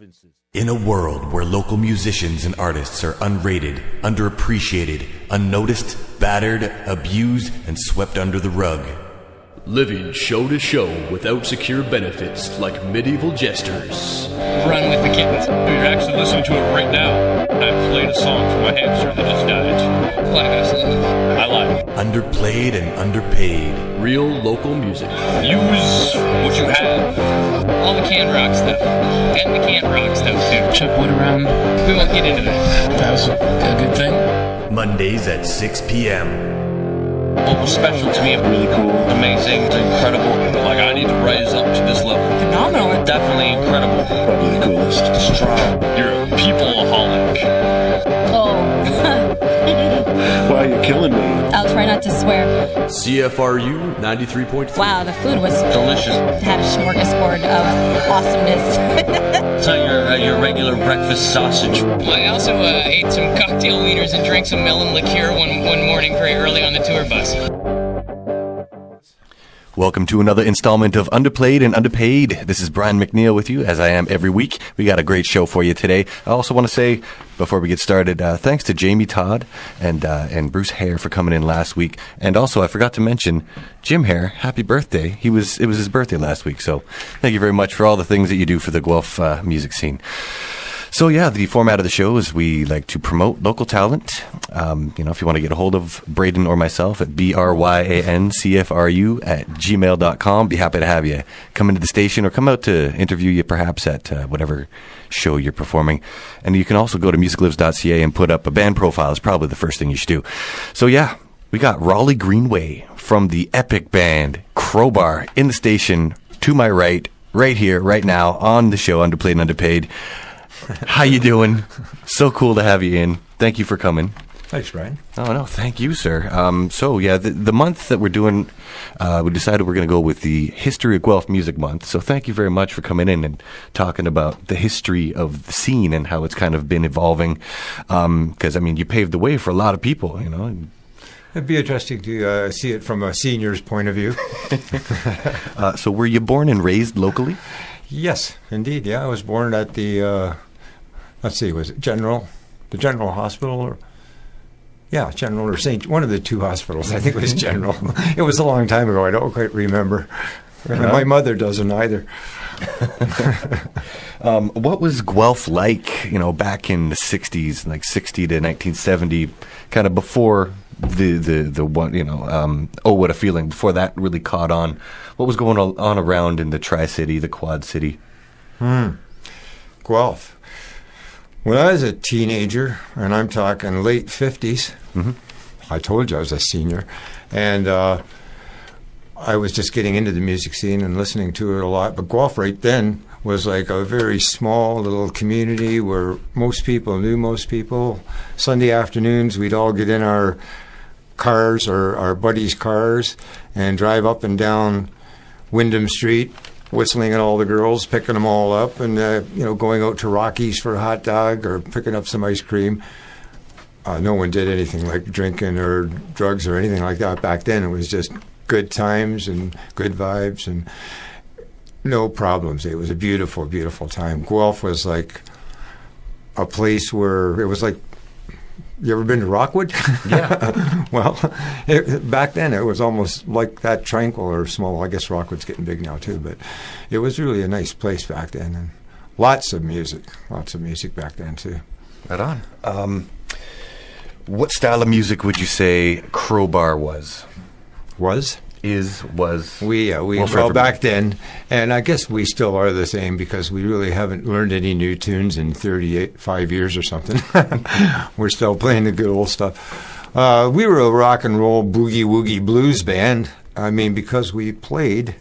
provinces. In a world where local musicians and artists are unrated, underappreciated, unnoticed, battered, abused, and swept under the rug. Living show to show without secure benefits like medieval jesters. Run with the kittens. You're actually listening to it right now. I played a song for my hamster that just died. Absolutely. I lied. Underplayed and underpaid. Real local music. Use what you have. All the canned rock stuff. And the can't rock stuff too. Chuck went around. We won't get into that. That was a good thing. Mondays at 6 p.m. What was special to me, really cool, amazing, incredible. Like, I need to rise up to this level. Phenomenal. Definitely incredible. Probably the coolest. Strong. You're a people-aholic. Oh. Wow, you're killing me. I'll try not to swear. CFRU 93.3. Wow, the food was Delicious. had a smorgasbord of awesomeness. It's not your regular breakfast sausage. I also ate some cocktail wieners and drank some melon liqueur one morning very early on the tour bus. Welcome to another installment of Underplayed and Underpaid. This is Brian McNeil with you, as I am every week. We got a great show for you today. I also want to say, before we get started, thanks to Jamie Todd and Bruce Hare for coming in last week. And also, I forgot to mention, Jim Hare, happy birthday. It was his birthday last week, so thank you very much for all the things that you do for the Guelph music scene. So yeah, the format of the show is we like to promote local talent. If you want to get a hold of Braden or myself at bryancfru@gmail.com, be happy to have you come into the station or come out to interview you perhaps at whatever show you're performing. And you can also go to musiclives.ca and put up a band profile. Is probably the first thing you should do. So yeah, we got Roly Greenway from the epic band Crowbar in the station to my right here, right now on the show Underplayed and Underpaid. How you doing? So cool to have you in. Thank you for coming. Thanks, Brian. Oh, no, thank you, sir. The month that we're doing, we decided we're going to go with the History of Guelph Music Month. So thank you very much for coming in and talking about the history of the scene and how it's kind of been evolving. Because, you paved the way for a lot of people, It'd be interesting to see it from a senior's point of view. So were you born and raised locally? Yes, indeed. Yeah, I was born at the... was it the General Hospital? Or General or St. One of the two hospitals. I think it was General. It was a long time ago. I don't quite remember. My mother doesn't either. What was Guelph like, back in the 60s, like 60 to 1970, kind of before the one, Oh What a Feeling, before that really caught on? What was going on around in the Tri-City, the Quad City? Guelph. When I was a teenager, and I'm talking late 50s, I told you I was a senior, and I was just getting into the music scene and listening to it a lot. But Guelph right then was like a very small little community where most people knew most people. Sunday afternoons, we'd all get in our cars or our buddies' cars and drive up and down Wyndham Street, whistling at all the girls, picking them all up, and going out to Rocky's for a hot dog or picking up some ice cream. No one did anything like drinking or drugs or anything like that back then. It was just good times and good vibes and no problems. It was a beautiful, beautiful time. Guelph was like a place where it was like, you ever been to Rockwood? Yeah. Well, back then it was almost like that, tranquil or small. I guess Rockwood's getting big now too, but it was really a nice place back then. And lots of music back then too. Right on. What style of music would you say Crowbar was? Was? Well, back then, and I guess we still are the same because we really haven't learned any new tunes in 5 years or something. We're still playing the good old stuff. We were a rock and roll boogie woogie blues band. Because we played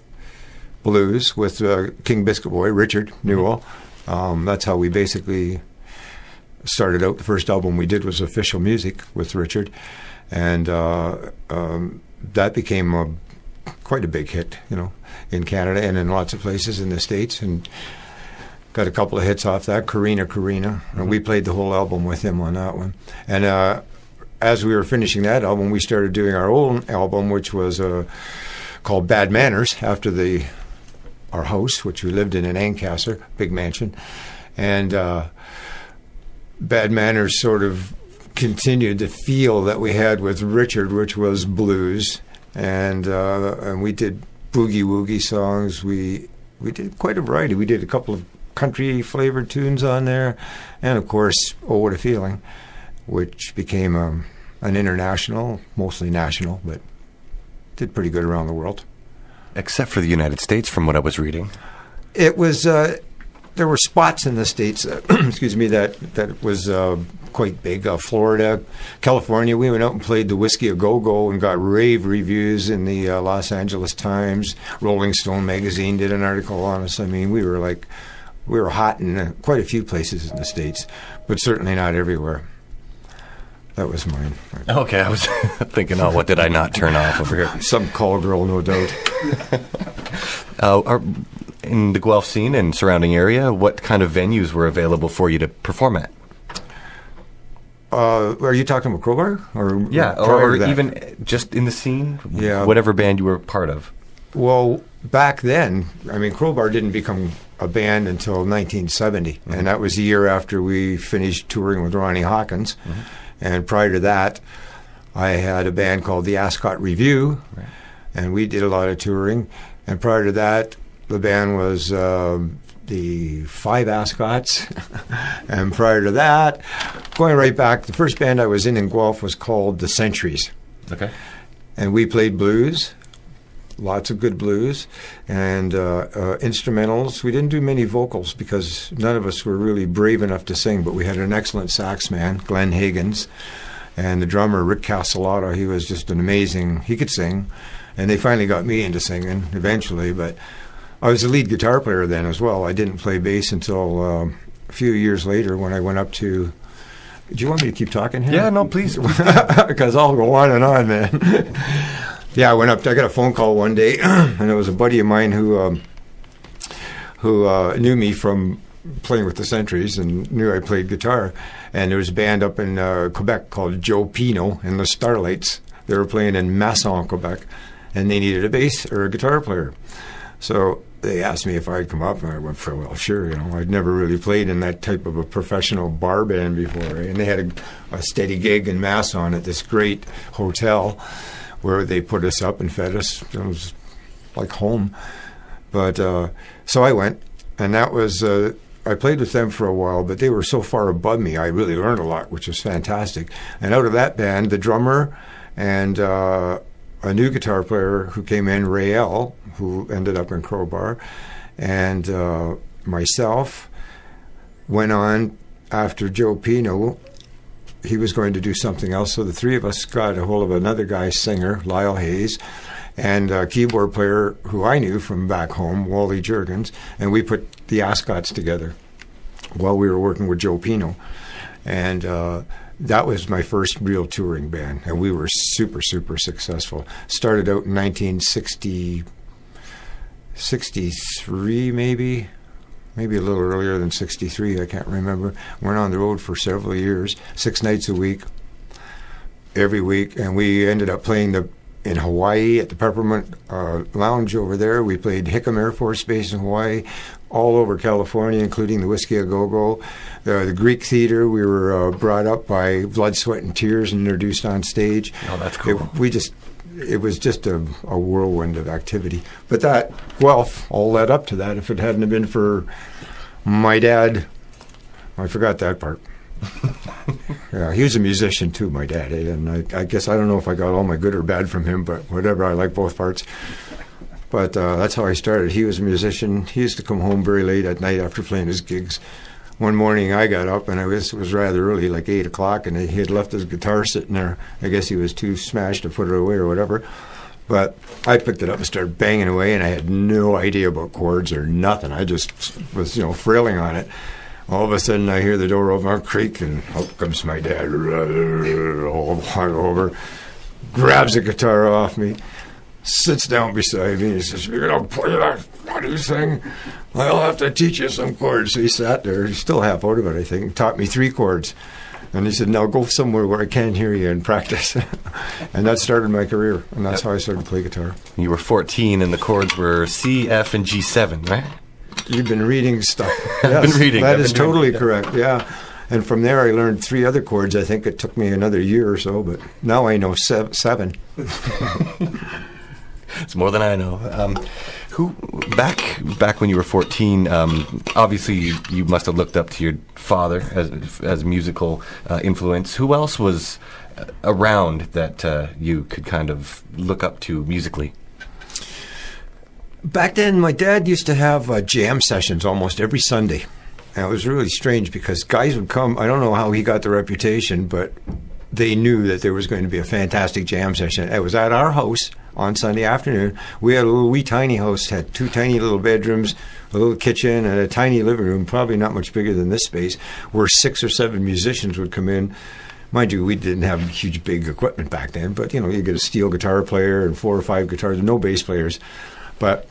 blues with King Biscuit Boy, Richard Newell. That's how we basically started out. The first album we did was Official Music with Richard, and that became quite a big hit, in Canada and in lots of places in the States, and got a couple of hits off that. Karina, and we played the whole album with him on that one. And as we were finishing that album, we started doing our own album, which was called Bad Manners, after our house, which we lived in Ancaster, big mansion. And Bad Manners sort of continued the feel that we had with Richard, which was blues. And we did boogie-woogie songs. We did quite a variety. We did a couple of country-flavored tunes on there. And, of course, Oh, What a Feeling, which became an international, mostly national, but did pretty good around the world. Except for the United States, from what I was reading. It was there were spots in the States, excuse me, that was quite big. Florida, California. We went out and played the Whiskey A Go-Go and got rave reviews in the Los Angeles Times. Rolling Stone magazine did an article on us. I mean, we were hot in quite a few places in the States, but certainly not everywhere. That was mine. Okay, I was thinking, oh, what did I not turn off over here? Some call girl, no doubt. In the Guelph scene and surrounding area, what kind of venues were available for you to perform at? Are you talking about Crowbar? Or even just in the scene? Yeah. Whatever band you were part of. Well, back then, I mean, Crowbar didn't become a band until 1970, and that was the year after we finished touring with Ronnie Hawkins. And prior to that, I had a band called the Ascot Review, and we did a lot of touring. And prior to that, the band was the Five Ascots. And prior to that, going right back, the first band I was in Guelph was called the Centuries. Okay. And we played blues, lots of good blues, and instrumentals. We didn't do many vocals because none of us were really brave enough to sing, but we had an excellent sax man, Glenn Higgins, and the drummer, Rick Castellotto. He was just an amazing, he could sing, and they finally got me into singing eventually, but I was the lead guitar player then as well. I didn't play bass until a few years later when I went up to... Do you want me to keep talking here? Yeah, no, please. Because I'll go on and on, man. Yeah, I went up. I got a phone call one day, and it was a buddy of mine who knew me from playing with the Centuries and knew I played guitar. And there was a band up in Quebec called Joe Pino and the Starlights. They were playing in Masson, Quebec, and they needed a bass or a guitar player. So they asked me if I'd come up, and I went, well, sure. You know, I'd never really played in that type of a professional bar band before. And they had a steady gig in Masson at this great hotel, where they put us up and fed us. It was like home. But so I went, and that was, I played with them for a while, but they were so far above me, I really learned a lot, which was fantastic. And out of that band, the drummer and a new guitar player who came in, Ray L., who ended up in Crowbar, and myself went on after Joe Pino. He was going to do something else, so the three of us got a hold of another guy, singer, Lyle Hayes, and a keyboard player who I knew from back home, Wally Juergens, and we put the Ascots together while we were working with Joe Pino. And that was my first real touring band, and we were super, super successful. Started out in 1963, maybe a little earlier than 63, I can't remember. Went on the road for several years, 6 nights a week, every week, and we ended up playing in Hawaii at the Peppermint Lounge over there. We played Hickam Air Force Base in Hawaii, all over California, including the Whiskey A Go-Go. The Greek Theater, we were brought up by Blood, Sweat, and Tears and introduced on stage. Oh, that's cool. It was just a whirlwind of activity. But that, Guelph, all led up to that. If it hadn't have been for my dad, I forgot that part. Yeah, he was a musician too, my dad. And I guess I don't know if I got all my good or bad from him, but whatever, I like both parts. But that's how I started. He was a musician. He used to come home very late at night after playing his gigs. One morning I got up, and it was rather early, like 8 o'clock, and he had left his guitar sitting there. I guess he was too smashed to put it away or whatever. But I picked it up and started banging away, and I had no idea about chords or nothing. I just was, frailing on it. All of a sudden, I hear the door open, creak, and out comes my dad, all hung over, grabs the guitar off me, sits down beside me, and he says, "You're going to play that funny thing? I'll have to teach you some chords." So he sat there, he's still half out of it, I think, taught me 3 chords. And he said, "Now go somewhere where I can't hear you and practice." And that started my career, and that's how I started to play guitar. You were 14, and the chords were C, F, and G7, right? You've been reading stuff. I've been reading. That is totally correct, yeah. And from there, I learned 3 other chords. I think it took me another year or so, but now I know 7. It's more than I know. Who back when you were 14? Obviously, you must have looked up to your father as musical influence. Who else was around that you could kind of look up to musically? Back then, my dad used to have jam sessions almost every Sunday. And it was really strange because guys would come. I don't know how he got the reputation, but they knew that there was going to be a fantastic jam session. It was at our house on Sunday afternoon. We had a little wee tiny house, had 2 tiny little bedrooms, a little kitchen, and a tiny living room, probably not much bigger than this space, where 6 or 7 musicians would come in. Mind you, we didn't have huge, big equipment back then, but, you get a steel guitar player and 4 or 5 guitars, no bass players. But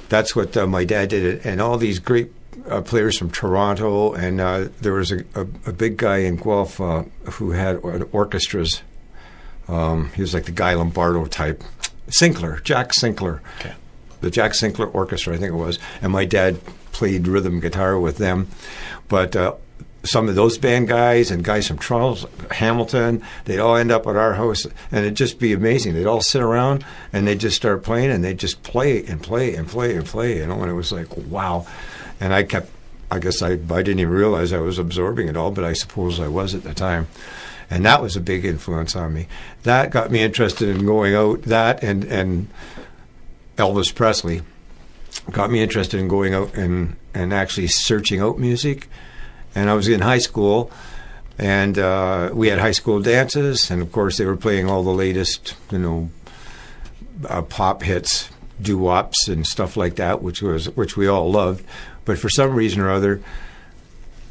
that's what my dad did. And all these great players from Toronto, and there was a big guy in Guelph who had orchestras. He was like the Guy Lombardo type. Jack Sinclair. Okay. The Jack Sinclair Orchestra, I think it was. And my dad played rhythm guitar with them. But some of those band guys and guys from Toronto, Hamilton, they'd all end up at our house, and it'd just be amazing. They'd all sit around, and they'd just start playing, and they'd just play and play and play and play, and it was like, wow. And I guess I didn't even realize I was absorbing it all, but I suppose I was at the time. And that was a big influence on me. That got me interested in going out. That and Elvis Presley got me interested in going out and actually searching out music. And I was in high school, and we had high school dances, and of course they were playing all the latest, pop hits, doo-wops and stuff like that, which we all loved. But for some reason or other,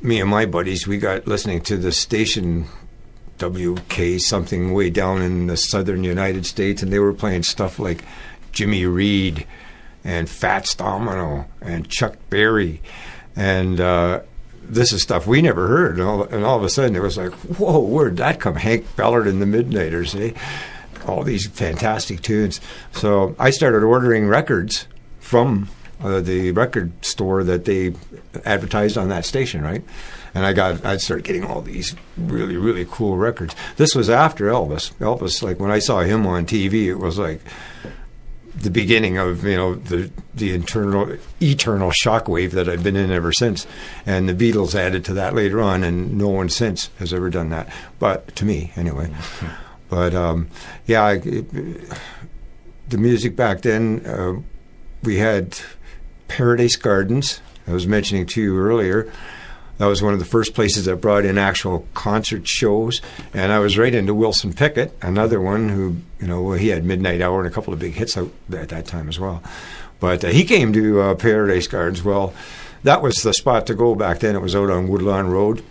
me and my buddies, we got listening to the station WK something way down in the southern United States, and they were playing stuff like Jimmy Reed and Fats Domino and Chuck Berry, and this is stuff we never heard. And all of a sudden it was like, whoa, where'd that come? Hank Ballard and the Midnighters, eh? All these fantastic tunes. So I started ordering records from the record store that they advertised on that station, right? And I started getting all these really, really cool records. This was after Elvis. Elvis, like when I saw him on TV, it was like the beginning of the eternal shockwave that I've been in ever since. And the Beatles added to that later on, and no one since has ever done that. But to me, anyway. But the music back then, we had Paradise Gardens. I was mentioning to you earlier. That was one of the first places that brought in actual concert shows. And I was right into Wilson Pickett, another one who, he had Midnight Hour and a couple of big hits out at that time as well. But he came to Paradise Gardens. Well, that was the spot to go back then. It was out on Woodlawn Road,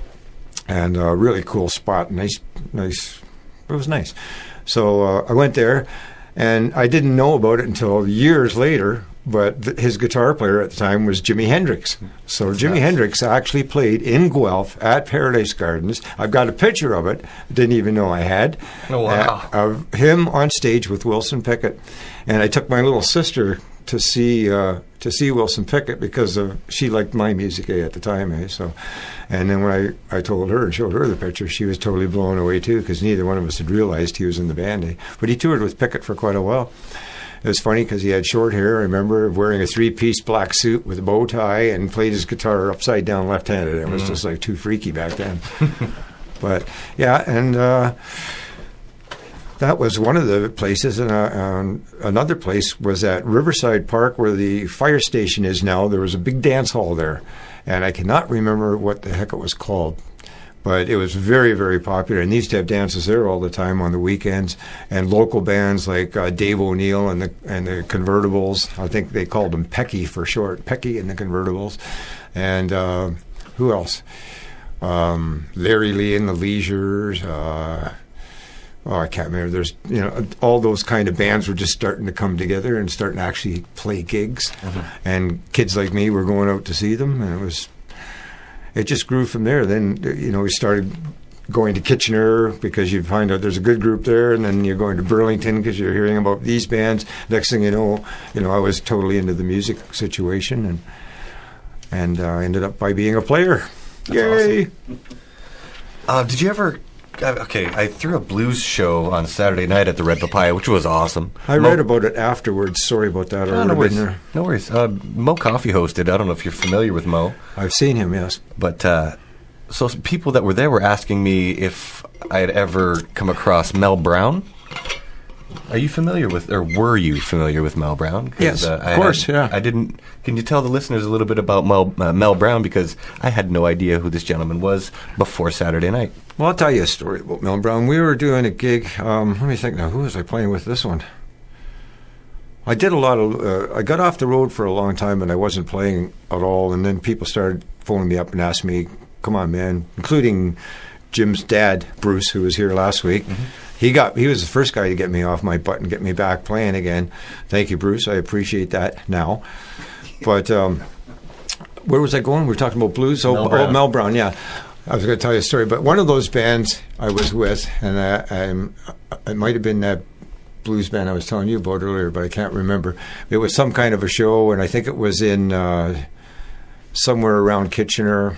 and a really cool spot. Nice. It was nice. So I went there, and I didn't know about it until years later. But his guitar player at the time was Jimi Hendrix. So Jimi Hendrix actually played in Guelph at Paradise Gardens. I've got a picture of it. Didn't even know I had. Oh, wow. Of him on stage with Wilson Pickett. And I took my little sister to see Wilson Pickett because she liked my music at the time. So, and then when I told her and showed her the picture, she was totally blown away too, because neither one of us had realized he was in the band. But he toured with Pickett for quite a while. It was funny because he had short hair. I remember wearing a 3-piece black suit with a bow tie and played his guitar upside down left-handed. It was just like too freaky back then. But yeah, and that was one of the places. And another place was at Riverside Park, where the fire station is now. There was a big dance hall there, and I cannot remember what the heck it was called. But it was very, very popular, and they used to have dances there all the time on the weekends. And local bands like Dave O'Neill and the Convertibles, I think they called them Pecky for short, Pecky and the Convertibles. And who else? Larry Lee and the Leisures. I can't remember. There's all those kind of bands were just starting to come together and starting to actually play gigs. And kids like me were going out to see them, and it just grew from there. Then, we started going to Kitchener because you find out there's a good group there, and then you're going to Burlington because you're hearing about these bands. Next thing you know, I was totally into the music situation, and ended up by being a player. Yay! Awesome. Did you ever... Okay, I threw a blues show on Saturday night at the Red Papaya, which was awesome. I read about it afterwards. Sorry about that. No worries. No worries. Mo Coffee hosted. I don't know if you're familiar with Mo. I've seen him, yes. But so some people that were there were asking me if I had ever come across Mel Brown. Are you familiar with, or were you familiar with Mel Brown? Yes, of course, yeah. I didn't. Can you tell the listeners a little bit about Mel Brown? Because I had no idea who this gentleman was before Saturday night. Well, I'll tell you a story about Mel Brown. We were doing a gig. Let me think now. Who was I playing with this one? I did a lot of... I got off the road for a long time, and I wasn't playing at all. And then people started phoning me up and asked me, come on, man, including Jim's dad, Bruce, who was here last week. Mm-hmm. He was the first guy to get me off my butt and get me back playing again. Thank you, Bruce. I appreciate that now. But where was I going? We were talking about blues. Mel Brown, yeah. I was going to tell you a story. But one of those bands I was with, and it might have been that blues band I was telling you about earlier, but I can't remember. It was some kind of a show, and I think it was in somewhere around Kitchener.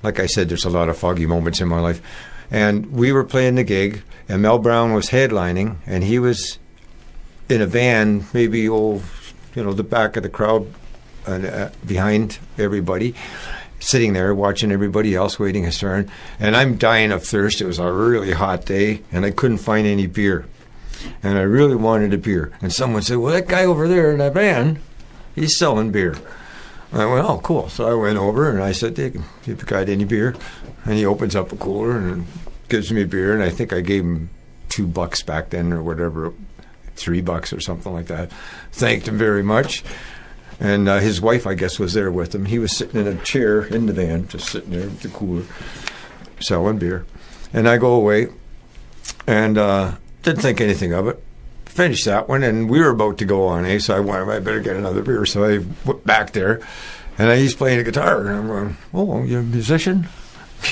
Like I said, there's a lot of foggy moments in my life. And we were playing the gig, and Mel Brown was headlining, and he was in a van, maybe the back of the crowd, behind everybody, sitting there watching everybody else waiting his turn. And I'm dying of thirst. It was a really hot day, and I couldn't find any beer. And I really wanted a beer. And someone said, well, that guy over there in that van, he's selling beer. I went, oh, cool. So I went over and I said, give the guy any beer. And he opens up a cooler and gives me a beer. And I think I gave him $2 back then or whatever, $3 or something like that. Thanked him very much. And his wife, I guess, was there with him. He was sitting in a chair in the van, just sitting there with the cooler, selling beer. And I go away and didn't think anything of it. Finished that one, and we were about to go on, so I went, I better get another beer. So I went back there, and he's playing a guitar, and I'm going, oh, you're a musician?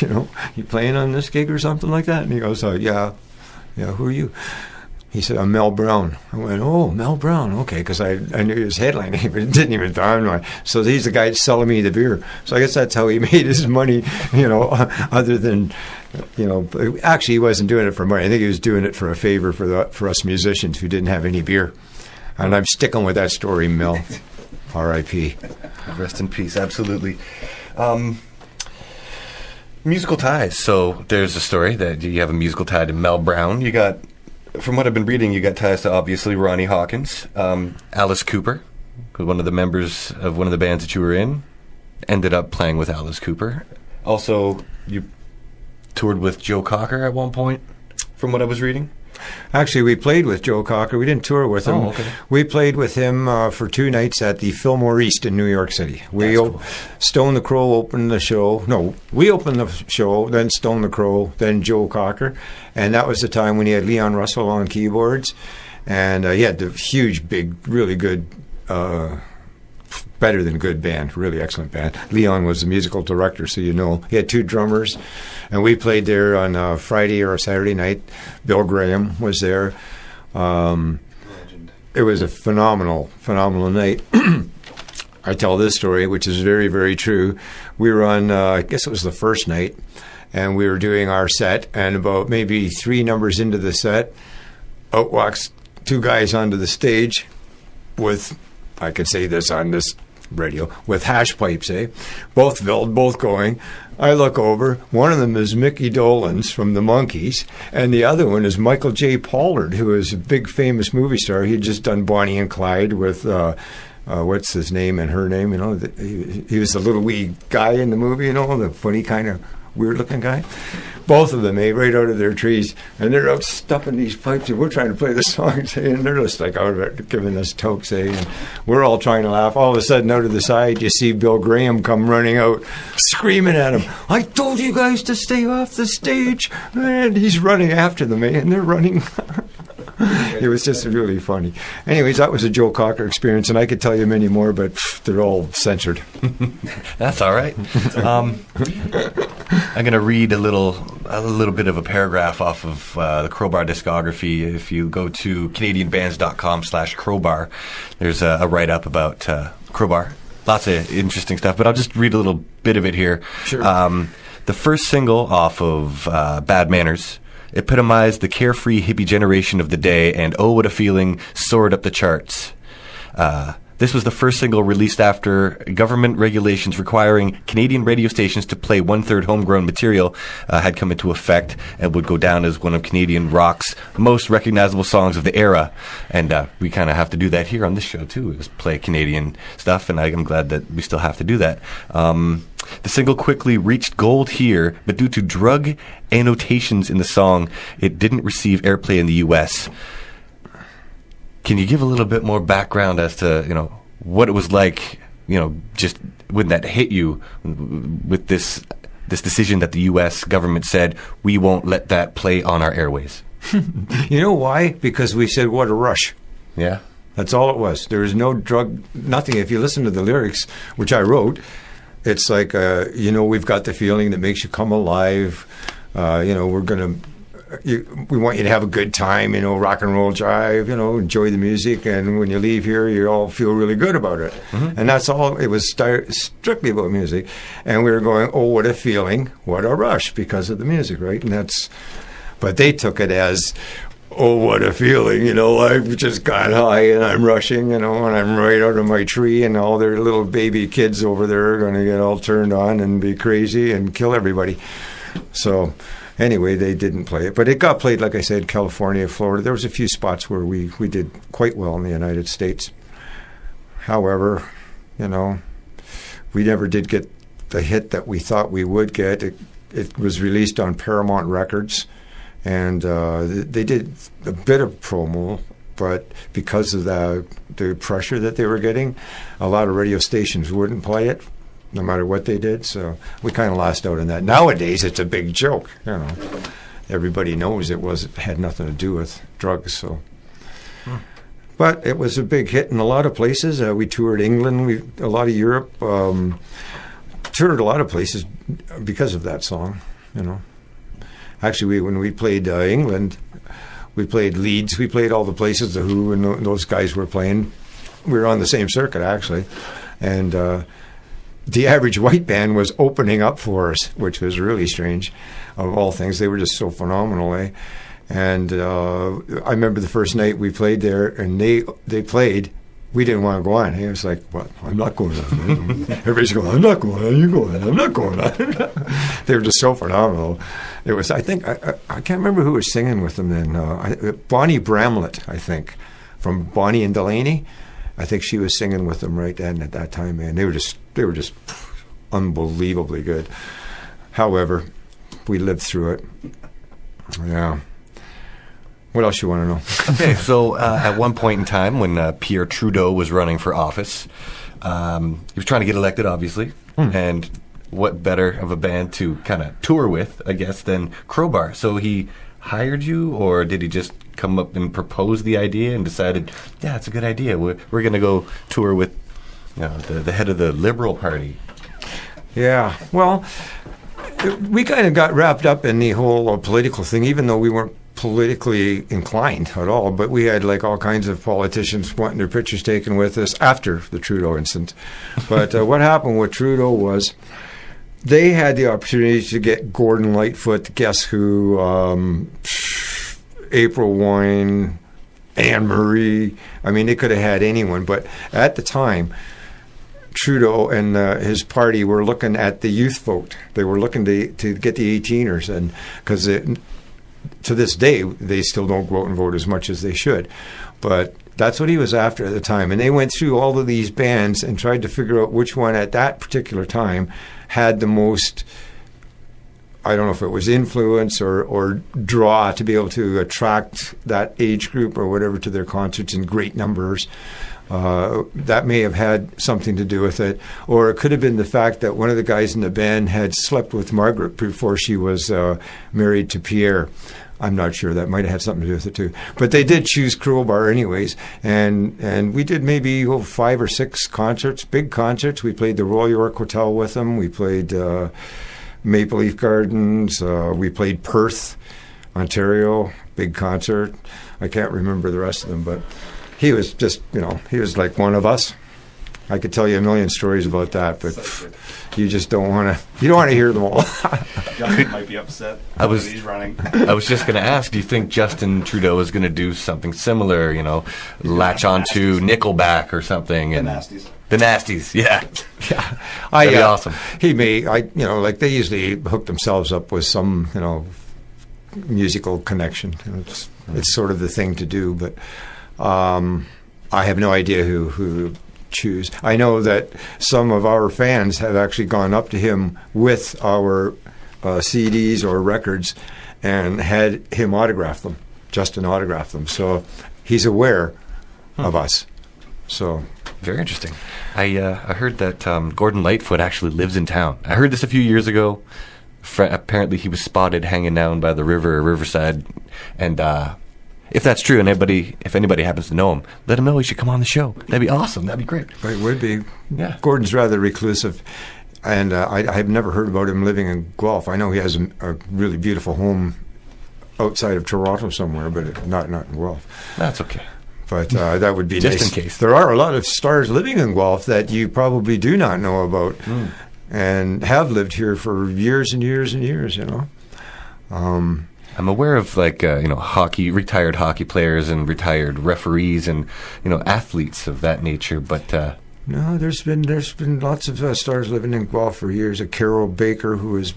You playing on this gig or something like that? And he goes, yeah, who are you? He said, I'm Mel Brown. I went, oh, Mel Brown, okay, because I knew he was headlining, but it didn't even dawn on me. So he's the guy selling me the beer. So I guess that's how he made his money, other than... actually, he wasn't doing it for money. I think he was doing it for a favor for us musicians who didn't have any beer. And I'm sticking with that story, Mel. R.I.P. Rest in peace, absolutely. Musical ties. So there's a story that you have a musical tie to Mel Brown. You got, from what I've been reading, you got ties to obviously Ronnie Hawkins, Alice Cooper, one of the members of one of the bands that you were in, ended up playing with Alice Cooper. Also, you toured with Joe Cocker at one point, from what I was reading? Actually, we played with Joe Cocker. We didn't tour with him. Oh, okay. We played with him for 2 nights at the Fillmore East in New York City. Cool. Stone the Crow opened the show. No, we opened the show, then Stone the Crow, then Joe Cocker. And that was the time when he had Leon Russell on keyboards. And he had the huge, big, really good... better than good band, really excellent band. Leon was the musical director, so he had 2 drummers, and we played there on a Friday or a Saturday night. Bill Graham was there. It was a phenomenal night. I tell this story, which is very, very true. We were on, I guess it was the first night, and we were doing our set, and about maybe 3 numbers into the set, out walks 2 guys onto the stage with... I can say this on this radio, with hash pipes, both filled, both going. I look over. One of them is Mickey Dolenz from the Monkees, and the other one is Michael J. Pollard, who is a big famous movie star. He had just done Bonnie and Clyde with what's his name and her name. He was the little wee guy in the movie. The funny kind of weird-looking guy. Both of them, right out of their trees, and they're out stuffing these pipes, and we're trying to play the songs, and they're just like out there giving us tokes, and we're all trying to laugh. All of a sudden, out of the side, you see Bill Graham come running out, screaming at him, I told you guys to stay off the stage, and he's running after them, and they're running. It was just really funny. Anyways, that was a Joe Cocker experience, and I could tell you many more, but they're all censored. That's all right. I'm going to read a little bit of a paragraph off of the Crowbar discography. If you go to CanadianBands.com/Crowbar, there's a write-up about Crowbar, lots of interesting stuff, but I'll just read a little bit of it here. Sure. The first single off of Bad Manners epitomized the carefree hippie generation of the day, and Oh What a Feeling soared up the charts. This was the first single released after government regulations requiring Canadian radio stations to play one-third homegrown material had come into effect and would go down as one of Canadian rock's most recognizable songs of the era. And we kind of have to do that here on this show, too, is play Canadian stuff, and I'm glad that we still have to do that. The single quickly reached gold here, but due to drug annotations in the song, it didn't receive airplay in the U.S., Can you give a little bit more background as to, what it was like, just when that hit you with this decision that the U.S. government said, we won't let that play on our airways? You know why? Because we said, what a rush. Yeah. That's all it was. There was no drug, nothing. If you listen to the lyrics, which I wrote, it's like, we've got the feeling that makes you come alive. We're going to... we want you to have a good time, rock and roll jive, enjoy the music, and when you leave here, you all feel really good about it. Mm-hmm. And that's all. It was strictly about music, and we were going, oh, what a feeling, what a rush, because of the music, right? And but they took it as, oh, what a feeling, I've just got high and I'm rushing, and I'm right out of my tree, and all their little baby kids over there are going to get all turned on and be crazy and kill everybody. So... anyway, they didn't play it. But it got played, like I said, California, Florida. There was a few spots where we did quite well in the United States. However, we never did get the hit that we thought we would get. It was released on Paramount Records, and they did a bit of promo, but because of the pressure that they were getting, a lot of radio stations wouldn't play it, no matter what they did. So we kind of lost out on that. Nowadays, it's a big joke. Everybody knows it had nothing to do with drugs. So, but it was a big hit in a lot of places. We toured England, a lot of Europe, toured a lot of places because of that song. Actually, when we played England, we played Leeds. We played all the places the Who and those guys were playing. We were on the same circuit, actually, and. The Average White Band was opening up for us, which was really strange, of all things. They were just so phenomenal, eh? And I remember the first night we played there, and they played. We didn't want to go on. He was like, "What? I'm not going on." Everybody's going, "I'm not going on. You go on. I'm not going on." They were just so phenomenal. It was. I think I can't remember who was singing with them then. Bonnie Bramlett, I think, from Bonnie and Delaney. I think she was singing with them right then at that time, man. They were just unbelievably good. However, we lived through it. Yeah. What else you want to know? Okay, so at one point in time when Pierre Trudeau was running for office, he was trying to get elected, obviously, and what better of a band to kind of tour with, I guess, than Crowbar. So he hired you, or did he just come up and propose the idea and decided, yeah, it's a good idea. We're going to go tour with the head of the Liberal Party? Yeah, well, we kind of got wrapped up in the whole political thing, even though we weren't politically inclined at all. But we had all kinds of politicians wanting their pictures taken with us after the Trudeau incident. But what happened with Trudeau was they had the opportunity to get Gordon Lightfoot, Guess Who, April Wine, Anne Marie. I mean, they could have had anyone. But at the time, Trudeau and his party were looking at the youth vote. They were looking to get the 18ers, and because to this day they still don't go out and vote as much as they should. But that's what he was after at the time. And they went through all of these bands and tried to figure out which one at that particular time had the most, I don't know if it was influence or draw to be able to attract that age group or whatever to their concerts in great numbers. That may have had something to do with it. Or it could have been the fact that one of the guys in the band had slept with Margaret before she was married to Pierre. I'm not sure. That might have had something to do with it too. But they did choose Crowbar anyways. And we did maybe 5 or 6 concerts, big concerts. We played the Royal York Hotel with them. We played Maple Leaf Gardens. We played Perth, Ontario, big concert. I can't remember the rest of them, but he was just, he was like one of us. I could tell you a million stories about that, but you just don't want to. You don't want to hear them all. Justin might be upset. He's running. I was just going to ask, do you think Justin Trudeau is going to do something similar, latch on to Nickelback or something? The Nasties. The Nasties, yeah. Yeah, That'd be awesome. He may, like they usually hook themselves up with some, musical connection. It's sort of the thing to do, but I have no idea who choose. I know that some of our fans have actually gone up to him with our CDs or records and had him autograph them, Justin autograph them. So he's aware of us. So very interesting. I heard that Gordon Lightfoot actually lives in town. I heard this a few years ago. Apparently he was spotted hanging down by the Riverside, and if that's true, and if anybody happens to know him, let him know he should come on the show. That'd be awesome. That'd be great. It would be. Yeah. Gordon's rather reclusive, and I've never heard about him living in Guelph. I know he has a really beautiful home outside of Toronto somewhere, but not in Guelph. That's okay. But that would be just nice. in case. There are a lot of stars living in Guelph that you probably do not know about, and have lived here for years and years and years. I'm aware of retired hockey players and retired referees and athletes of that nature, but no, there's been lots of stars living in Guelph for years. Carol Baker, who is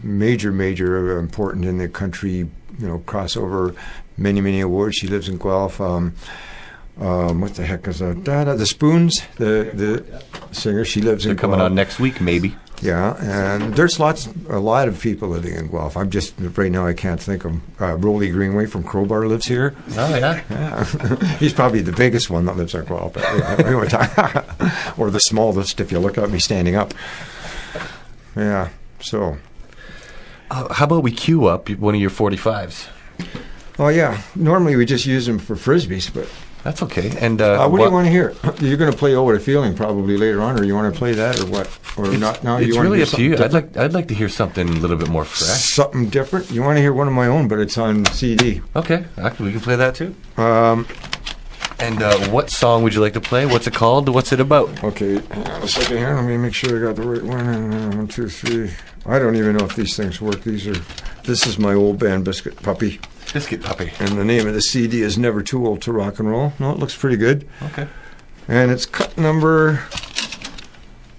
major important in the country, crossover many awards. She lives in Guelph. What the heck is that? The Spoons, the singer. She lives in Guelph. They're coming on next week, maybe. Yeah, and there's a lot of people living in Guelph. I'm just, right now I can't think of them. Roly Greenway from Crowbar lives here. Oh, yeah? Yeah. He's probably the biggest one that lives in Guelph. Or the smallest, if you look at me standing up. Yeah, so. How about we queue up one of your 45s? Oh, yeah. Normally we just use them for Frisbees, but... That's okay. And what do you want to hear? You're going to play "Oh What a Feeling" probably later on, or you want to play that, or what? Or not? No, it's you really up to you. Different? I'd like to hear something a little bit more fresh. Something different. You want to hear one of my own, but it's on CD. Okay, we can play that too. And what song would you like to play? What's it called? What's it about? Okay, hang on a second here. Let me make sure I got the right one. 1, 2, 3. I don't even know if these things work. This is my old band, Biscuit Puppy. Biscuit Puppy. And the name of the CD is Never Too Old to Rock and Roll. No, it looks pretty good. Okay. And it's cut number...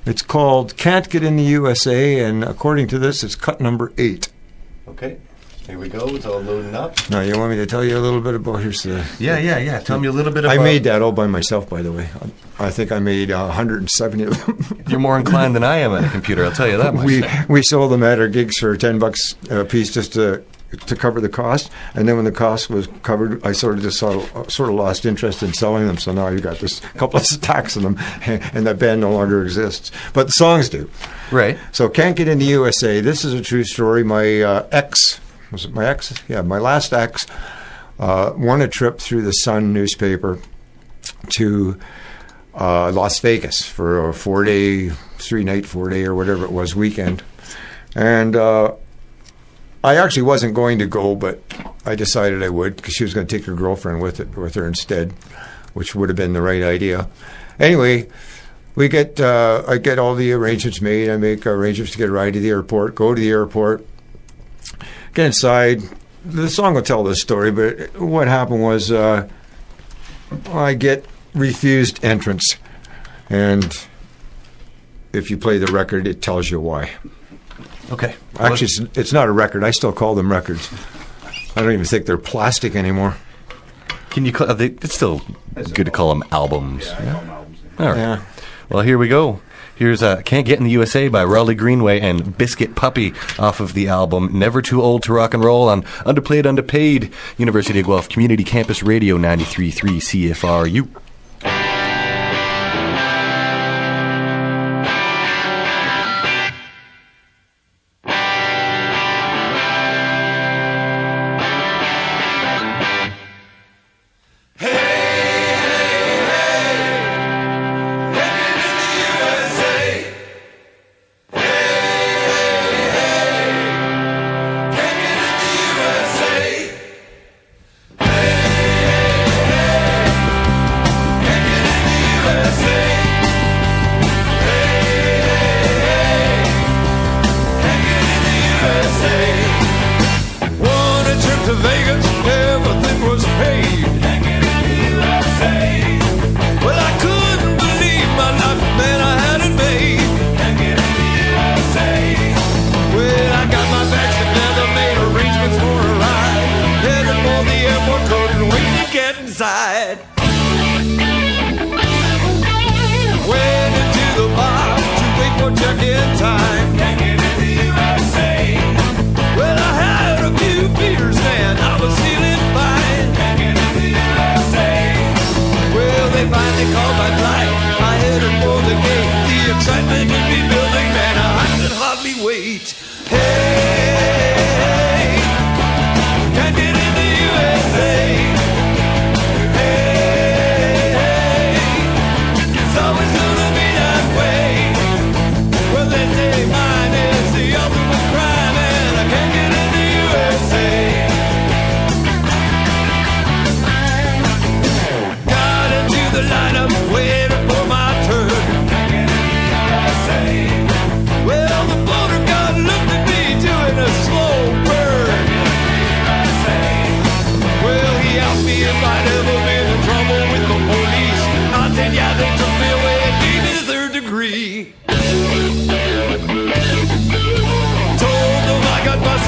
It's called Can't Get in the USA, and according to this, it's cut number 8. Okay. Here we go. It's all loading up. Now, you want me to tell you a little bit about... Here's the... Yeah. Tell me a little bit about... I made that all by myself, by the way. I think I made 170 of them. You're more inclined than I am at a computer, I'll tell you that much. We sold them at our gigs for $10 a piece just to cover the cost, and then when the cost was covered, I sort of lost interest in selling them. So now you got this couple of stacks of them, and that band no longer exists. But the songs do. Right. So Can't Get in the USA. This is a true story. My ex, was it my ex? Yeah, my last ex won a trip through the Sun newspaper to Las Vegas for a 4-day, 3-night, 4-day, or whatever it was, weekend. And I actually wasn't going to go, but I decided I would because she was going to take her girlfriend with her instead, which would have been the right idea. Anyway, I get all the arrangements made. I make arrangements to get a ride to the airport, go to the airport, get inside. The song will tell this story, but what happened was I get refused entrance, and if you play the record, it tells you why. Okay. Actually, it's not a record. I still call them records. I don't even think they're plastic anymore. Can you call? It's still good to call them albums. Yeah, I call them albums. All right. Yeah. Well, here we go. Here's "Can't Get in the USA" by Roly Greenway and Biscuit Puppy off of the album "Never Too Old to Rock and Roll" on Underplayed Underpaid, University of Guelph Community Campus Radio 93.3 CFRU.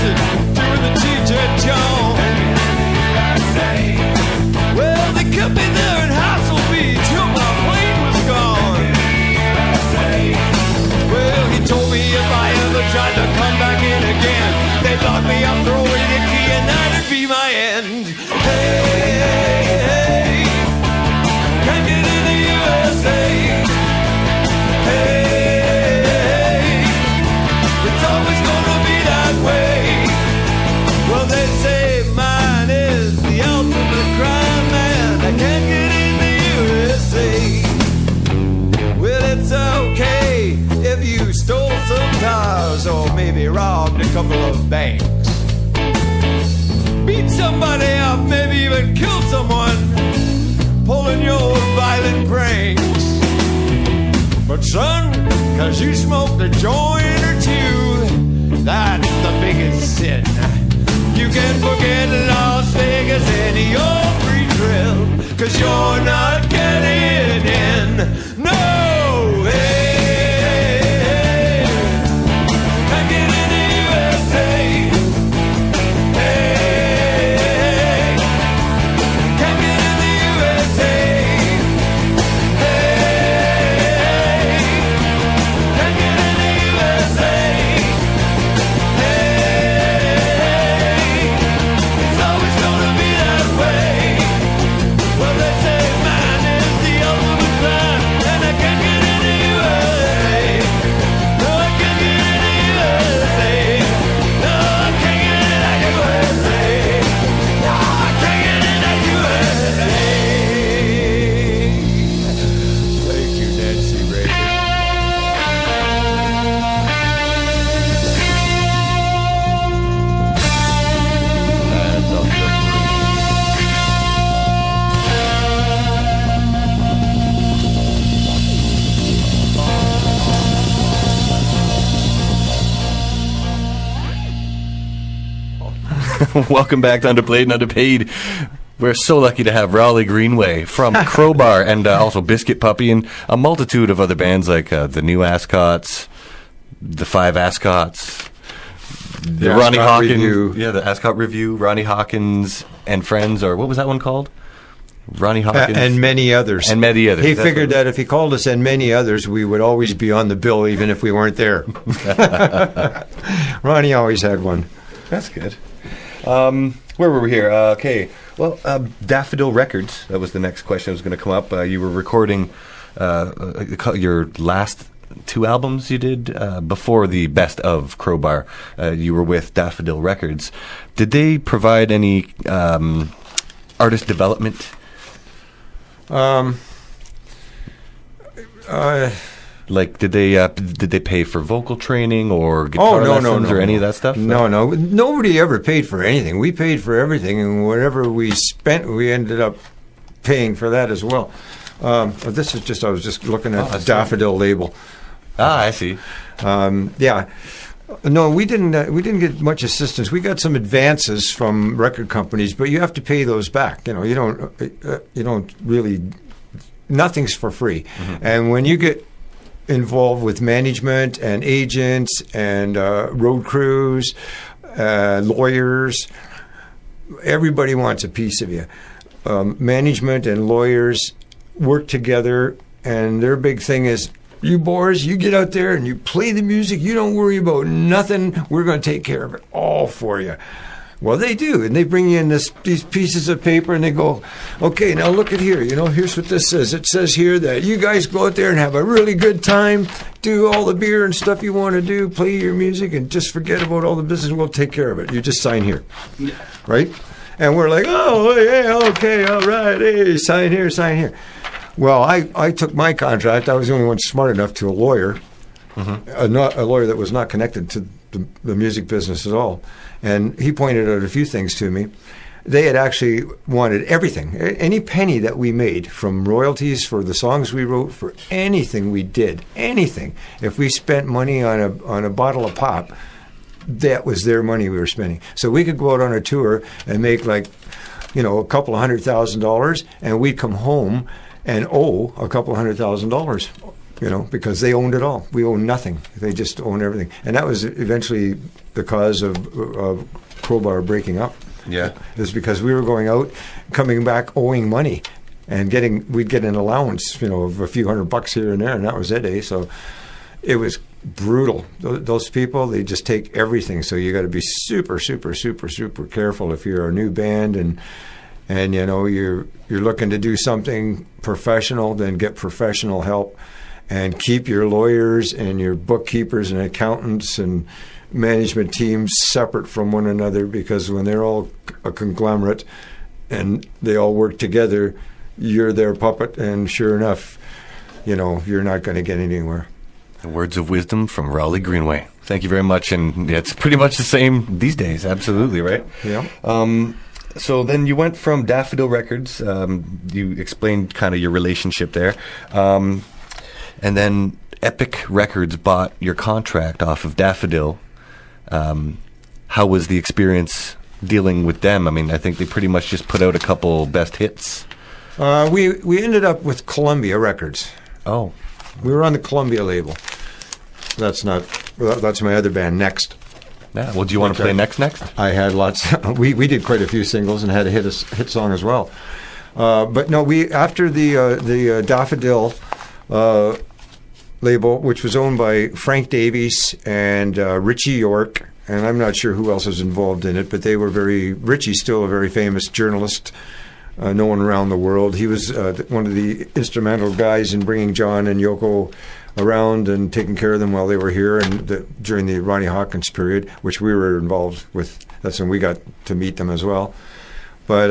Jackson doing the TJ Jones. Well, they kept me there in Hassel Beach till my plane was gone. Well, he told me if I ever tried to come back in again, they'd lock me up, throw away the key, and that'd be my end. Hey, can't get in the USA. Hey, it's always gonna be that way. Well, they say mine is the ultimate crime, man. I can't get in the USA. Well, it's okay if you stole some cars or maybe robbed a couple of banks. Beat somebody up, maybe even kill someone, pulling your violent pranks. But son, 'cause you smoked a joint or two, that's the biggest sin. You can forget Las Vegas and your free trip, 'cause you're not getting in. No, hey, can't get in the USA. Hey, can't get in the USA. Hey, can't get in the USA. Hey, it's always gonna be that way. Well, they say mine is the ultimate crime, and I can't get in the USA. No, I can't get in the USA. No, I can't get in the USA. No, I can't get in the USA. Thank you, Nancy Reagan. Land of the free. Welcome back to Underplayed and Underpaid. We're so lucky to have Roly Greenway from Crowbar and also Biscuit Puppy and a multitude of other bands like the New Ascots, the Five Ascots, the Ronnie Ascot Hawkins, Review. the Ascot Review, Ronnie Hawkins and Friends, or what was that one called? Ronnie Hawkins And many others. And many others. He That's figured what- that if he called us and many others, we would always be on the bill, even if we weren't there. Ronnie always had one. That's good. Where were we here? Okay. Well, Daffodil Records. That was the next question that was going to come up. You were recording your last two albums you did before the Best of Crowbar. You were with Daffodil Records. Did they provide any artist development? Like, did they pay for vocal training or guitar lessons or any of that stuff? No. Nobody ever paid for anything. We paid for everything, and whatever we spent, we ended up paying for that as well. This is just, I was just looking at the Daffodil label. Ah, I see. Yeah. No, we didn't get much assistance. We got some advances from record companies, but you have to pay those back. You know, you don't really, nothing's for free. Mm-hmm. And when you get involved with management and agents and road crews, lawyers, everybody wants a piece of you. Management and lawyers work together, and their big thing is, you boys, you get out there and you play the music. You don't worry about nothing. We're going to take care of it all for you. Well, they do, and they bring you in these pieces of paper, and they go, okay, now look at here. You know, here's what this says. It says here that you guys go out there and have a really good time, do all the beer and stuff you want to do, play your music, and just forget about all the business. We'll take care of it. You just sign here, right? And we're like, oh, yeah, okay, all right, hey, sign here, sign here. Well, I took my contract. I was the only one smart enough to a lawyer, not a lawyer that was not connected to the music business at all. And he pointed out a few things to me. They had actually wanted everything, any penny that we made, from royalties for the songs we wrote, for anything we did, anything. If we spent money on a bottle of pop, that was their money we were spending. So we could go out on a tour and make a couple of $100,000, and we'd come home and owe a couple of $100,000 because they owned it all. We owned nothing. They just owned everything. And that was eventually the cause of Crowbar breaking up. Yeah. It was because we were going out, coming back owing money, and we'd get an allowance, of a few $100 here and there, and that was it, eh? So it was brutal. Those people, they just take everything. So you got to be super, super, super, super careful if you're a new band and you're looking to do something professional. Then get professional help, and keep your lawyers and your bookkeepers and accountants and management teams separate from one another, because when they're all a conglomerate and they all work together, you're their puppet, and sure enough, you're not going to get anywhere. The words of wisdom from Roly Greenway. Thank you very much, and it's pretty much the same these days. Absolutely, right? Yeah. So then you went from Daffodil Records. You explained kind of your relationship there, and then Epic Records bought your contract off of Daffodil. How was the experience dealing with them? I mean, I think they pretty much just put out a couple best hits. We ended up with Columbia Records. Oh. We were on the Columbia label. That's my other band, Next. Yeah. Well, do you want to play Next? I had lots. We did quite a few singles and had a hit song as well. But no, after the Daffodil label, which was owned by Frank Davies and Richie York, and I'm not sure who else was involved in it, but they were Richie's still a very famous journalist, known around the world. He was one of the instrumental guys in bringing John and Yoko around and taking care of them while they were here, and during the Ronnie Hawkins period, which we were involved with. That's when we got to meet them as well. But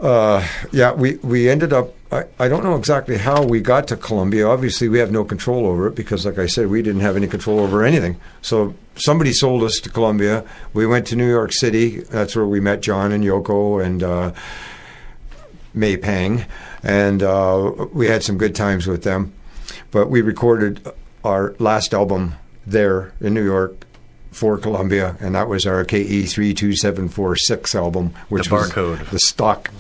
we ended up, I don't know exactly how we got to Columbia. Obviously, we have no control over it because, like I said, we didn't have any control over anything. So somebody sold us to Columbia. We went to New York City. That's where we met John and Yoko and May Pang. And we had some good times with them. But we recorded our last album there in New York for Columbia, and that was our KE32746 album, which the barcode. Was the stock.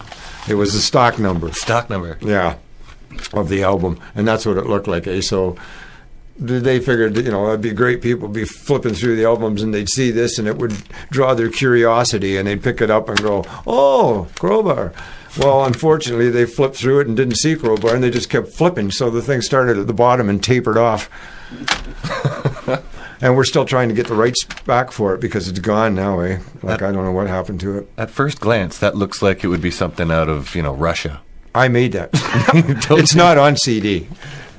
It was the stock number. Stock number. Yeah, of the album, and that's what it looked like. So they figured, it'd be great. People would be flipping through the albums, and they'd see this, and it would draw their curiosity, and they'd pick it up and go, "Oh, Crowbar." Well, unfortunately, they flipped through it and didn't see Crowbar, and they just kept flipping. So the thing started at the bottom and tapered off. And we're still trying to get the rights back for it because it's gone now, eh? I don't know what happened to it. At first glance, that looks like it would be something out of, Russia. I made that. It's not on CD.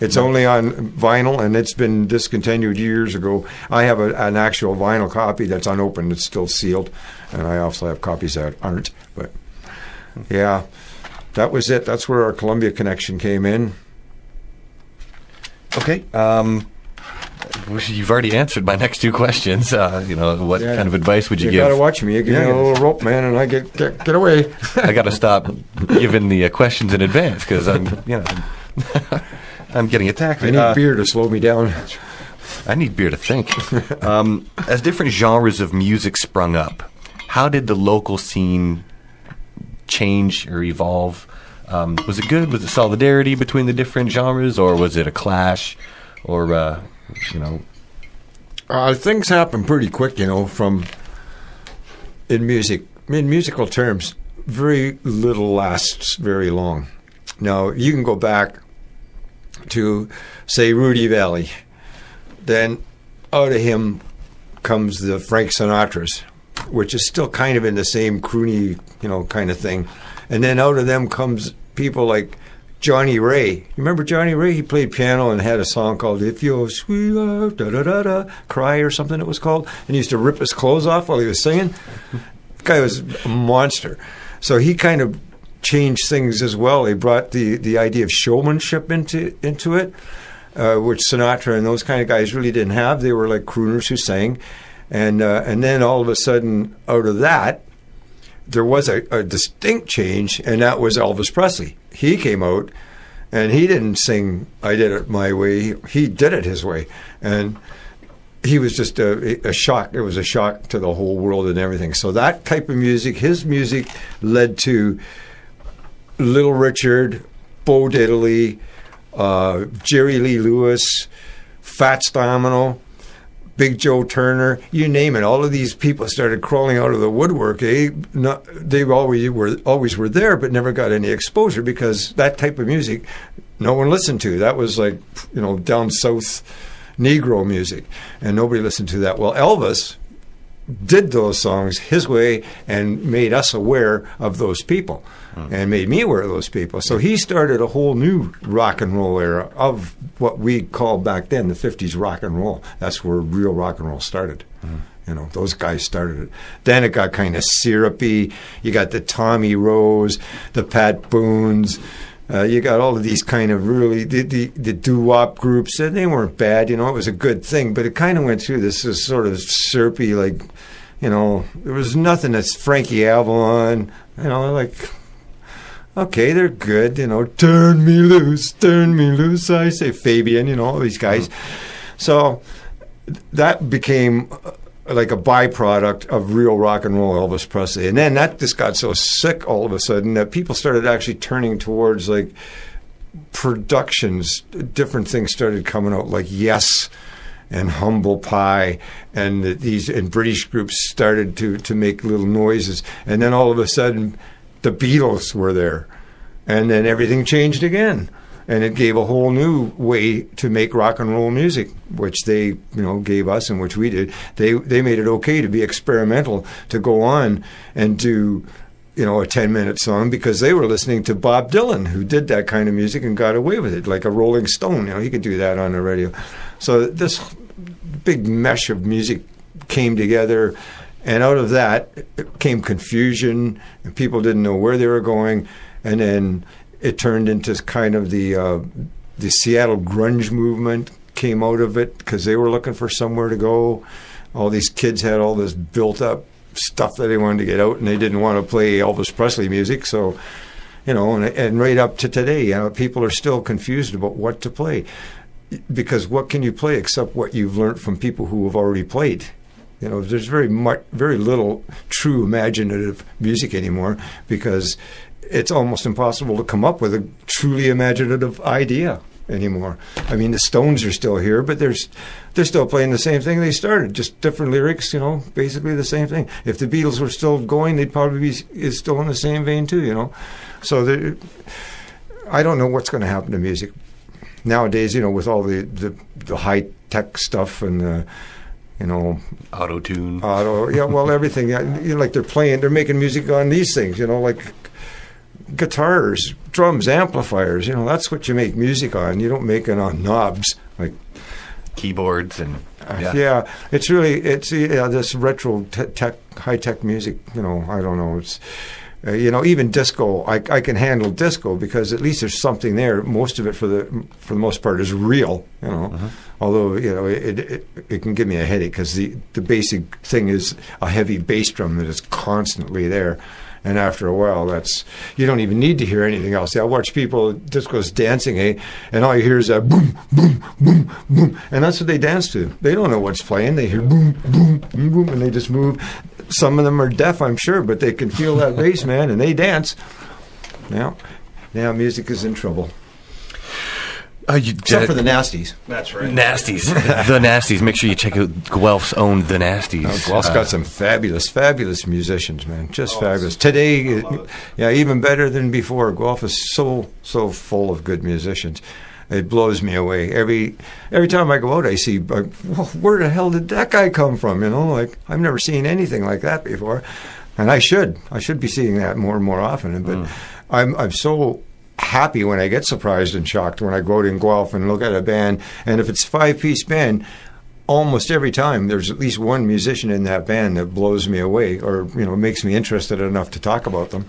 It's only on vinyl, and it's been discontinued years ago. I have an actual vinyl copy that's unopened. It's still sealed. And I also have copies that aren't. But, yeah, that was it. That's where our Columbia connection came in. Okay. You've already answered my next two questions. What kind of advice would you give? You got to watch me. You give me a little rope, man, and I get away. I got to stop giving the questions in advance because I'm getting attacked. I need beer to slow me down. I need beer to think. As different genres of music sprung up, how did the local scene change or evolve? Was it good? Was it solidarity between the different genres, or was it a clash? Or things happen pretty quick, from in music. In musical terms, very little lasts very long. Now, you can go back to, say, Rudy Valley. Then out of him comes the Frank Sinatras, which is still kind of in the same croony, kind of thing. And then out of them comes people like Johnny Ray. You remember Johnny Ray? He played piano and had a song called "If You're Sweet, Da Da Da Da," Cry or something it was called. And he used to rip his clothes off while he was singing. The guy was a monster. So he kind of changed things as well. He brought the idea of showmanship into it, which Sinatra and those kind of guys really didn't have. They were like crooners who sang. And then all of a sudden, out of that, there was a distinct change, and that was Elvis Presley. He came out, and he didn't sing "I Did It My Way." He did it his way, and he was just a shock. It was a shock to the whole world and everything. So that type of music, his music, led to Little Richard, Bo Diddley, Jerry Lee Lewis, Fats Domino, Big Joe Turner, you name it. All of these people started crawling out of the woodwork. They always were there, but never got any exposure because that type of music no one listened to. That was like, down south Negro music, and nobody listened to that. Well, Elvis did those songs his way and made us aware of those people and made me aware of those people. So he started a whole new rock and roll era of what we called back then the 50s rock and roll. That's where real rock and roll started. Those guys started it. Then it got kind of syrupy. You got the Tommy Rose, the Pat Boones. You got all of these kind of really the doo-wop groups, and they weren't bad. It was a good thing, but it kind of went through this sort of syrupy, like, there was nothing that's Frankie Avalon, okay, they're good, turn me loose, I say Fabian, all these guys. So that became like a byproduct of real rock and roll Elvis Presley. And then that just got so sick all of a sudden that people started actually turning towards like productions. Different things started coming out like Yes and Humble Pie, and these British groups started to make little noises. And then all of a sudden the Beatles were there. And then everything changed again. And it gave a whole new way to make rock and roll music, which they, gave us and which we did. They made it okay to be experimental, to go on and do, a 10-minute song because they were listening to Bob Dylan, who did that kind of music and got away with it, like a Rolling Stone. He could do that on the radio. So this big mesh of music came together, and out of that came confusion, and people didn't know where they were going, and then it turned into kind of the Seattle grunge movement came out of it because they were looking for somewhere to go. All these kids had all this built-up stuff that they wanted to get out, and they didn't want to play Elvis Presley music. So, and right up to today, people are still confused about what to play because what can you play except what you've learned from people who have already played? There's very little true imaginative music anymore because it's almost impossible to come up with a truly imaginative idea anymore. I mean, the Stones are still here, but they're still playing the same thing they started, just different lyrics, basically the same thing. If the Beatles were still going, they'd probably be still in the same vein too, So I don't know what's going to happen to music nowadays, with all the high-tech stuff and the auto-tune. Everything. Like they're making music on these things, like guitars, drums, amplifiers. That's what you make music on. You don't make it on knobs like keyboards and it's this retro tech, high tech music. I don't know. It's even disco. I can handle disco because at least there's something there. Most of it for the most part is real. Although it can give me a headache because the basic thing is a heavy bass drum that is constantly there. And after a while, you don't even need to hear anything else. I watch people, discos dancing, and all you hear is that boom, boom, boom, boom. And that's what they dance to. They don't know what's playing. They hear boom, boom, boom, boom, and they just move. Some of them are deaf, I'm sure, but they can feel that bass, man, and they dance. Now music is in trouble. Except for the Nasties. That's right. Nasties. The Nasties. Make sure you check out Guelph's own The Nasties. Guelph's got some fabulous, fabulous musicians, man. Just fabulous. Today, even better than before. Guelph is so full of good musicians. It blows me away. Every time I go out, I see, where the hell did that guy come from? I've never seen anything like that before. And I should be seeing that more and more often. But I'm so happy when I get surprised and shocked when I go out in Guelph and look at a band, and if it's a 5-piece band, almost every time there's at least one musician in that band that blows me away or makes me interested enough to talk about them.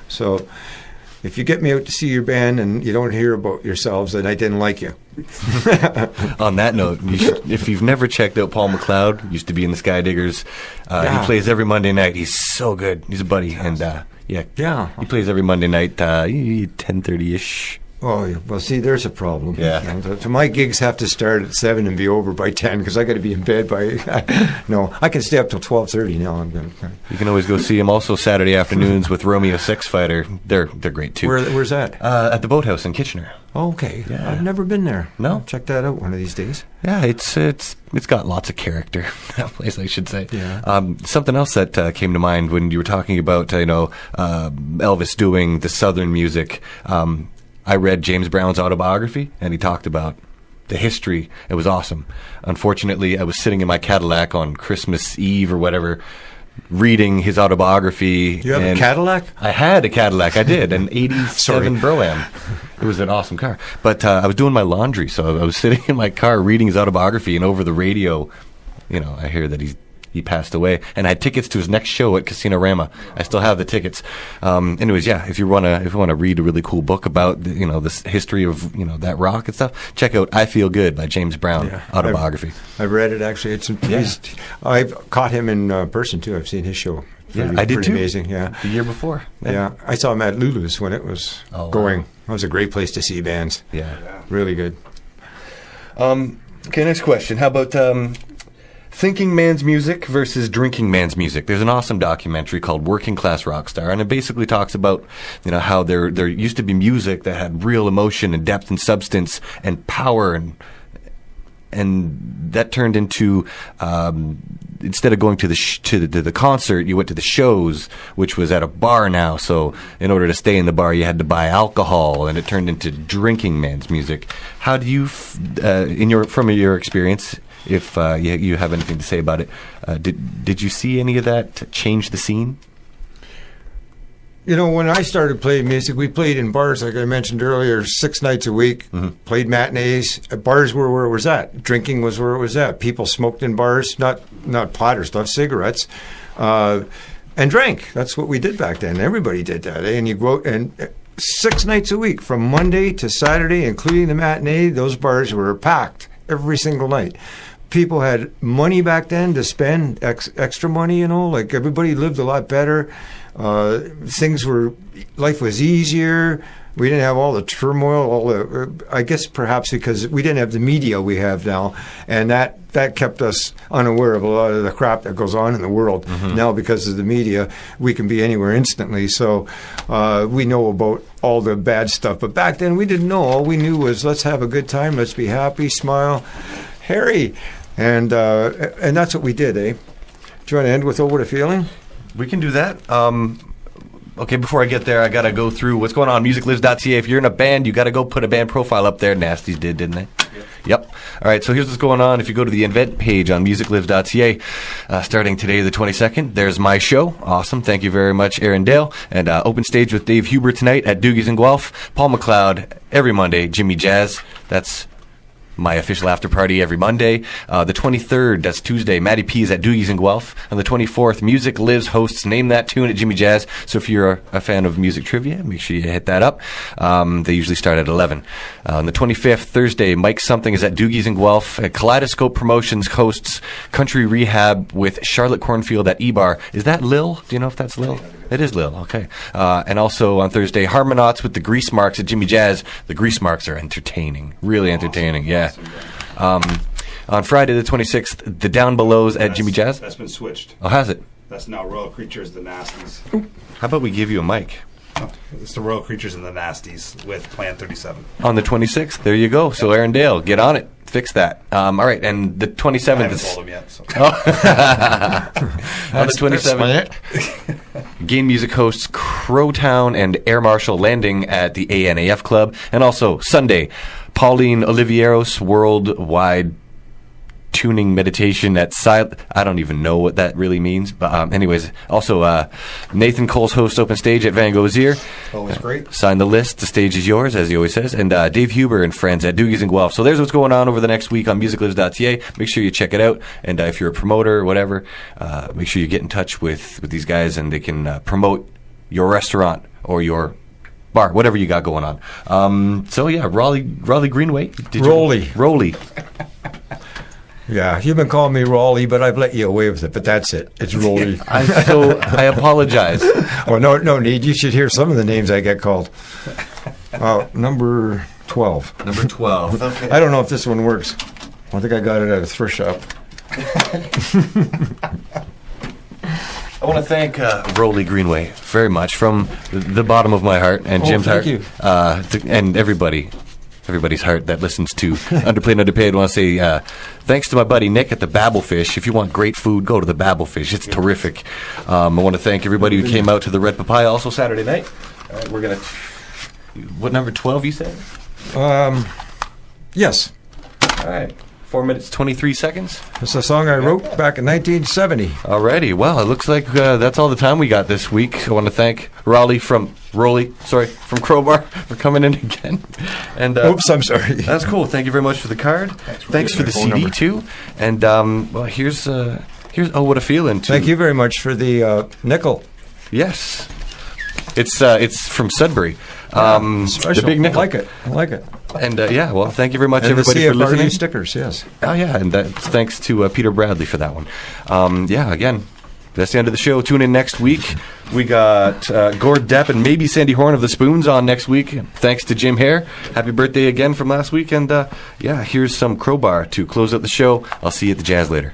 So if you get me out to see your band and you don't hear about yourselves, then I didn't like you. On that note, if you've never checked out Paul McLeod, used to be in the Sky Diggers, he plays every Monday night. He's so good. He's a buddy, and he plays every Monday night, 10:30ish. Oh, well, see, there's a problem. Yeah. So my gigs have to start at 7 and be over by 10 because I got to be in bed by. No, I can stay up till 12:30 now. You can always go see him also Saturday afternoons with Romeo Six Fighter. They're great too. Where's that? At the Boathouse in Kitchener. Oh, okay. Yeah. I've never been there. No? I'll check that out one of these days. Yeah, it's got lots of character, that place, I should say. Yeah. Something else that came to mind when you were talking about, Elvis doing the Southern music. I read James Brown's autobiography, and he talked about the history. It was awesome. Unfortunately, I was sitting in my Cadillac on Christmas Eve or whatever, reading his autobiography. You have a Cadillac? I had a Cadillac. I did, an 87 Bro-Am. It was an awesome car. But I was doing my laundry, so I was sitting in my car reading his autobiography, and over the radio, I hear that he passed away. And I had tickets to his next show at Casino-Rama. I still have the tickets. Anyways, yeah, if you want to read a really cool book about this history of that rock and stuff, check out I Feel Good by James Brown, autobiography. I've read it actually. I've caught him in person too. I've seen his show. I did too. Amazing, yeah. The year before. Yeah, I saw him at Lulu's when it was going. Wow. It was a great place to see bands. Yeah. Really good. Okay, next question. How about thinking man's music versus drinking man's music? There's an awesome documentary called Working Class Rockstar, and it basically talks about how there used to be music that had real emotion and depth and substance and power, and that turned into instead of going to the concert, you went to the shows, which was at a bar now. So in order to stay in the bar, you had to buy alcohol, and it turned into drinking man's music. How do you, from your experience, if you have anything to say about it, did you see any of that change the scene? When I started playing music, we played in bars, like I mentioned earlier, 6 nights a week, played matinees. Bars were where it was at. Drinking was where it was at. People smoked in bars, not pot or stuff, cigarettes, and drank. That's what we did back then. Everybody did that. And you go out and 6 nights a week, from Monday to Saturday, including the matinee, those bars were packed every single night. People had money back then to spend, extra money, like everybody lived a lot better. Life was easier. We didn't have all the turmoil, I guess perhaps because we didn't have the media we have now, and that kept us unaware of a lot of the crap that goes on in the world. Now, because of the media, we can be anywhere instantly, so we know about all the bad stuff. But back then, we didn't know. All we knew was, let's have a good time, let's be happy, smile, Harry, and that's what we did, eh? Do you want to end with "Oh, What a Feeling"? We can do that. Okay, before I get there, I got to go through what's going on musiclives.ca. If you're in a band, you got to go put a band profile up there. Nasties did, didn't they? Yep. All right, so here's what's going on. If you go to the event page on musiclives.ca, starting today, the 22nd, there's my show. Awesome. Thank you very much, Aaron Dale. And open stage with Dave Huber tonight at Doogie's in Guelph. Paul McLeod every Monday. Jimmy Jazz. That's my official after party every Monday. The 23rd, that's Tuesday, Matty P is at Doogie's in Guelph. On the 24th, Music Lives hosts Name That Tune at Jimmy Jazz. So if you're a fan of music trivia, make sure you hit that up. They usually start at 11. On the 25th, Thursday, Mike Something is at Doogie's in Guelph. Kaleidoscope Promotions hosts Country Rehab with Charlotte Cornfield at E-Bar. Is that Lil? Do you know if that's Lil? It is Lil, okay. And also on Thursday, Harmonauts with the Grease Marks at Jimmy Jazz. The Grease Marks are entertaining, really entertaining, yeah. On Friday the 26th, the Down Belows at Jimmy Jazz. That's been switched. Oh, has it? That's now Royal Creatures, the Nasties. How about we give you a mic? It's the Royal Creatures and the Nasties with Plan 37. On the 26th, there you go. So Aaron Dale, get on it. Fix that. All right, and the 27th. I haven't told him yet. So. On the 27th, Gain Music hosts Crowtown and Air Marshal Landing at the ANAF Club. And also Sunday, Pauline Olivieros Worldwide Tuning Meditation at I don't even know what that really means. But anyways, also Nathan Cole's host open stage at Van Gogh's Ear. Always great. Sign the list. The stage is yours, as he always says. And Dave Huber and friends at Doogie's in Guelph. So there's what's going on over the next week on musiclives.ca. Make sure you check it out. And if you're a promoter or whatever, make sure you get in touch with these guys, and they can promote your restaurant or your bar, whatever you got going on. So yeah, Roly Greenway. Roly. Yeah, you've been calling me Roly, but I've let you away with it. But that's it. It's Roly. I apologize. Well, no need. You should hear some of the names I get called. Number 12. Number 12. Okay. I don't know if this one works. I think I got it at a thrift shop. I want to thank Roly Greenway very much from the bottom of my heart and Jim's heart. Thank you. And everybody. everybody's heart that listens to Underplayed and Underpaid. I want to say thanks to my buddy Nick at the Babblefish. If you want great food, go to the Babblefish. It's terrific. I want to thank everybody who came out to the Red Papaya also Saturday night. All right, we're going to... What number 12 you said? Yes. All right. 4 minutes, 23 seconds. It's a song I wrote back in 1970. Alrighty. Well, it looks like that's all the time we got this week. I want to thank Roly from Crowbar for coming in again. And Oops, I'm sorry. That's cool. Thank you very much for the card. Thanks for the CD number. too. And well, here's Oh What a Feeling too. Thank you very much for the nickel. Yes. It's from Sudbury. The big nickel. I like it. And yeah, well, thank you very much, And everybody, the for listening. CFRU stickers, yes. Oh yeah, and that's thanks to Peter Bradley for that one. Yeah, again, that's the end of the show. Tune in next week. We got Gord Depp and maybe Sandy Horn of the Spoons on next week. Thanks to Jim Hare. Happy birthday again from last week. And yeah, here's some Crowbar to close out the show. I'll see you at the Jazz later.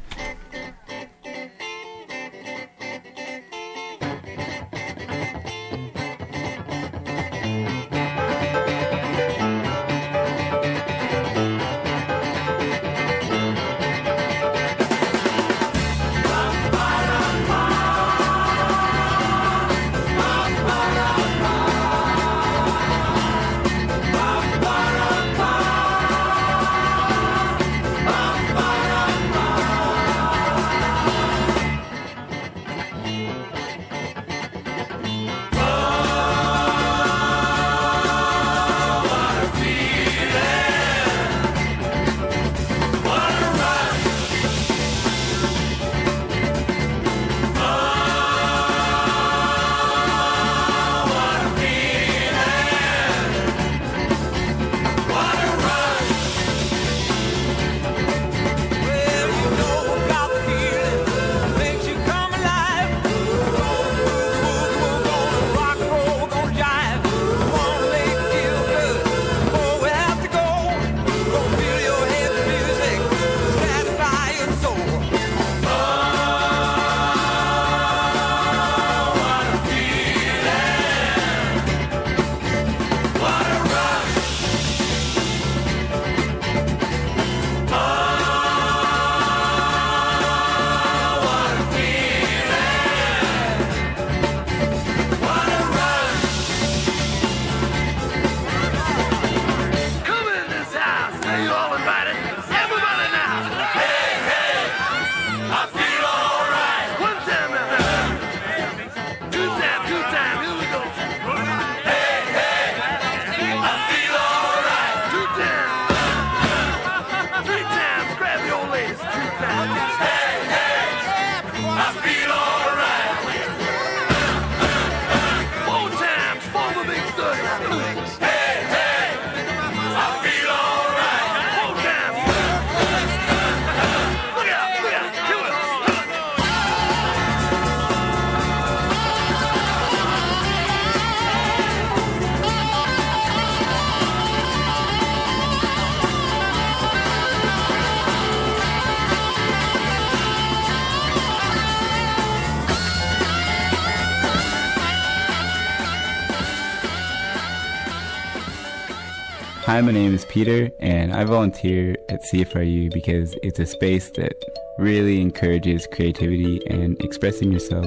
Hi, my name is Peter, and I volunteer at CFRU because it's a space that really encourages creativity and expressing yourself.